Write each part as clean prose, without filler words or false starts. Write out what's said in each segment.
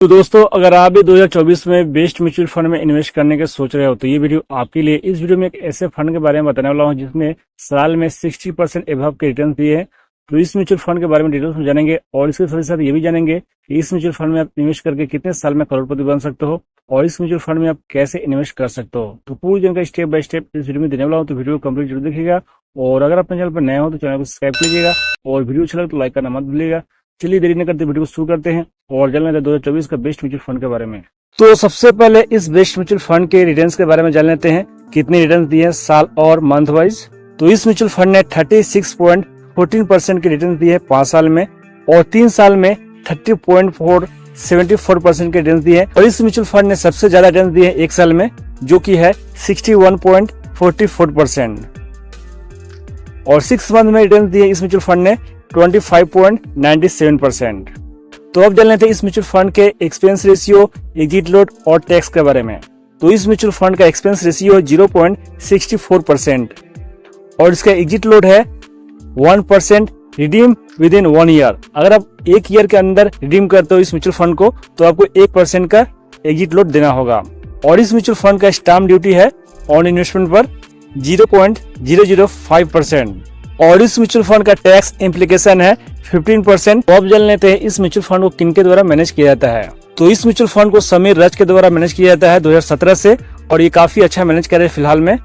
तो दोस्तों, अगर आप भी 2024 में बेस्ट म्यूचुअल फंड में इन्वेस्ट करने के सोच रहे हो तो ये वीडियो आपके लिए। इस वीडियो में एक ऐसे फंड के बारे में बताने वाला हूँ जिसमें साल में 60% एबव के रिटर्न दिए हैं। तो इस म्यूचुअल फंड के बारे में डिटेल्स में जानेंगे और इसके साथ साथ ये भी जानेंगे कि इस म्यूचुअल फंड में आप इन्वेस्ट करके कितने साल में करोड़पति बन सकते हो और इस म्यूचुअल फंड में आप कैसे इन्वेस्ट कर सकते हो। तो पूरी जानकारी स्टेप बाय स्टेप इस वीडियो में देने वाला हूँ, तो वीडियो को कंप्लीट जरूर देखिएगा। और अगर अपने चैनल पर नए हो तो चैनल को सब्सक्राइब कीजिएगा और वीडियो अच्छा लगे तो लाइक करना मत भूलिएगा। चलिए देरी न करते वीडियो को शुरू करते हैं और जान लेते हैं 2024 का बेस्ट म्यूचुअल फंड के बारे में। तो सबसे पहले इस बेस्ट म्यूचुअल फंड के रिटर्न्स के बारे में जान लेते हैं, कितने रिटर्न्स दिए हैं साल और मंथ वाइज। तो इस म्यूचुअल फंड ने 36.14% के रिटर्न दिए हैं 5 साल में और 3 साल में 30.474% के रिटर्न दिए हैं। और इस म्यूचुअल फंड ने सबसे ज्यादा रिटर्न दिए हैं 1 साल में, जो कि है 61.44%। और 6 मंथ में रिटर्न दिए इस म्यूचुअल फंड ने 25.97%। तो अब जान लेते हैं इस म्यूचुअल फंड के एक्सपेंस रेशियो, एग्जिट लोड और टैक्स के बारे में। तो इस म्यूचुअल फंड का एक्सपेंस रेशियो है 0.64% और इसका एग्जिट लोड है 1% रिडीम विद इन 1 ईयर। अगर आप 1 ईयर के अंदर रिडीम करते हो इस म्यूचुअल फंड को तो आपको 1% का एग्जिट लोड देना होगा। और इस म्यूचुअल फंड का स्टाम्प ड्यूटी है ऑन इन्वेस्टमेंट पर 0.005% और इस म्यूचुअल फंड का टैक्स इम्प्लीकेशन है 15%। तो अब जान लेते हैं इस म्यूचुअल फंड को किनके द्वारा मैनेज किया जाता है। तो इस म्यूचुअल फंड को समीर रज के द्वारा मैनेज किया जाता है 2017 से और ये काफी अच्छा मैनेज कर रहे हैं फिलहाल में।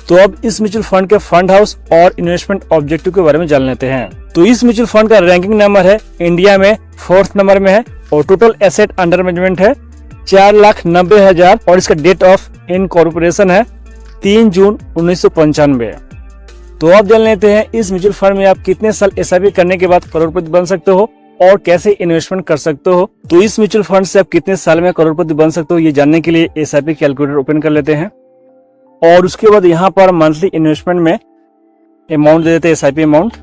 तो अब इस म्यूचुअल फंड के फंड हाउस और इन्वेस्टमेंट ऑब्जेक्टिव के बारे में जान लेते हैं। तो इस म्यूचुअल फंड का रैंकिंग नंबर है इंडिया में 4th नंबर में है और टोटल एसेट अंडर मैनेजमेंट है 4,90,000 और इसका डेट ऑफ इनकॉर्पोरेशन है 3 जून 1995। तो आप जान लेते हैं इस म्यूचुअल फंड में आप कितने साल एसआईपी करने के बाद करोड़पति बन सकते हो और कैसे इन्वेस्टमेंट कर सकते हो। तो इस म्यूचुअल फंड से आप कितने साल में करोड़पति बन सकते हो ये जानने के लिए एसआईपी कैलकुलेटर ओपन कर लेते हैं और उसके बाद यहाँ पर मंथली इन्वेस्टमेंट में अमाउंट दे देते हैं, एसआईपी अमाउंट।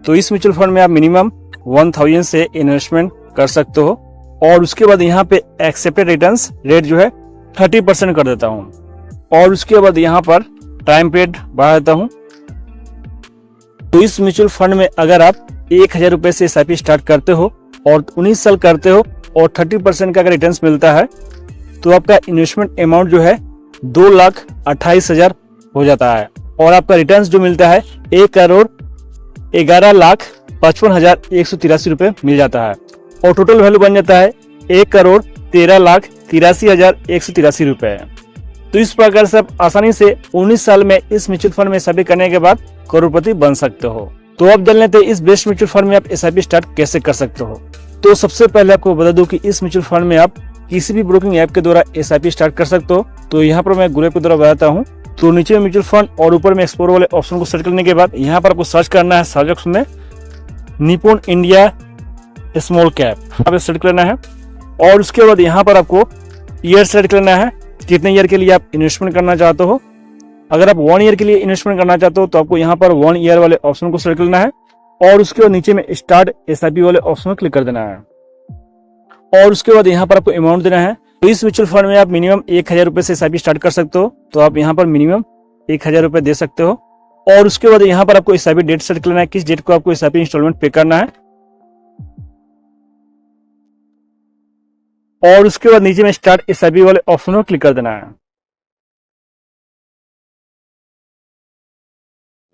तो इस म्यूचुअल फंड में आप मिनिमम 1000 से इन्वेस्टमेंट कर सकते हो और उसके बाद यहाँ पे एक्सेप्टेड रिटर्न्स रेट जो है 30% कर देता हूँ और उसके बाद यहाँ पर टाइम पीरियड बढ़ा देता हूँ। तो इस म्यूचुअल फंड में अगर आप 1000 रुपए से एसआईपी स्टार्ट करते हो और 19 साल करते हो और 30% का अगर रिटर्न्स मिलता है तो आपका इन्वेस्टमेंट अमाउंट जो है 2,28,000 हो जाता है और आपका रिटर्न्स जो मिलता है 1,11,55,183 रुपए मिल जाता है और टोटल वैल्यू बन जाता है 1,13,83,183 रुपए। तो इस प्रकार से आप आसानी से 19 साल में इस म्यूचुअल फंड में एसआईपी करने के बाद करोड़पति बन सकते हो। तो अब जान लेते हैं इस बेस्ट म्यूचुअल फंड में आप एसआईपी स्टार्ट कैसे कर सकते हो। तो सबसे पहले आपको बता दूं कि इस म्यूचुअल फंड में आप किसी भी ब्रोकिंग ऐप के द्वारा एसआईपी स्टार्ट कर सकते हो। तो यहाँ पर मैं ग्रुप के द्वारा बताता हूँ। तो नीचे में म्यूचुअल फंड और ऊपर में एक्सप्लोर वाले ऑप्शन को सेलेक्ट करने के बाद यहाँ पर आपको सर्च करना है सर्च ऑप्शन में निपुण इंडिया स्मॉल कैप, आप सेलेक्ट करना है और उसके बाद यहाँ पर आपको ईयर सेलेक्ट करना है, कितने ईयर के लिए आप इन्वेस्टमेंट करना चाहते हो। अगर आप 1 ईयर के लिए इन्वेस्टमेंट करना चाहते हो तो आपको यहाँ पर 1 ईयर वाले ऑप्शन को सेलेक्ट करना है और उसके बाद नीचे में स्टार्ट एसआईपी वाले ऑप्शन में क्लिक कर देना है और उसके बाद यहाँ पर आपको अमाउंट देना है। तो इस म्यूचुअल फंड में आप मिनिमम 1000 रुपए से एसआईपी स्टार्ट कर सकते हो। तो आप यहाँ पर मिनिमम 1000 रुपए दे सकते हो और उसके बाद यहाँ पर आपको एसआईपी डेट सेलेक्ट करना है, किस डेट को आपको एसआईपी इंस्टॉलमेंट पे करना है और उसके बाद नीचे में स्टार्ट एसआईपी वाले ऑप्शन में क्लिक कर देना है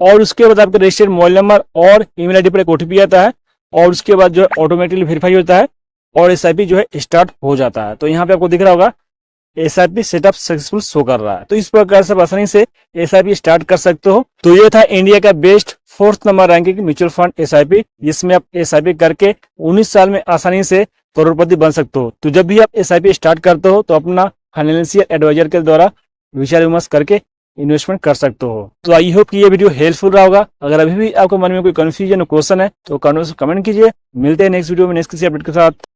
और उसके बाद आपके रजिस्टर्ड मोबाइल नंबर और ईमेल आईडी पर एक ओटीपी आता है और उसके बाद जो है ऑटोमेटिकली वेरीफाई होता है और एसआईपी जो है स्टार्ट हो जाता है। तो यहाँ पे आपको दिख रहा होगा एसआईपी सेटअप सक्सेसफुल शो कर रहा है। तो इस प्रकार से आसानी से एसआईपी स्टार्ट कर सकते हो। तो ये था इंडिया का best 4th number ranking mutual fund SIP, जिसमें आप एसआईपी करके 19 साल में आसानी से करोड़पति बन सकते हो। तो जब भी आप एसआईपी स्टार्ट करते हो तो अपना फाइनेंशियल एडवाइजर के द्वारा विचार विमर्श करके इन्वेस्टमेंट कर सकते हो। तो आई होप कि ये वीडियो हेल्पफुल रहा होगा। अगर अभी भी आपको मन में कोई कंफ्यूजन क्वेश्चन है तो कमेंट कीजिए। मिलते हैं नेक्स्ट वीडियो में नेक्स्ट किसी अपडेट के साथ।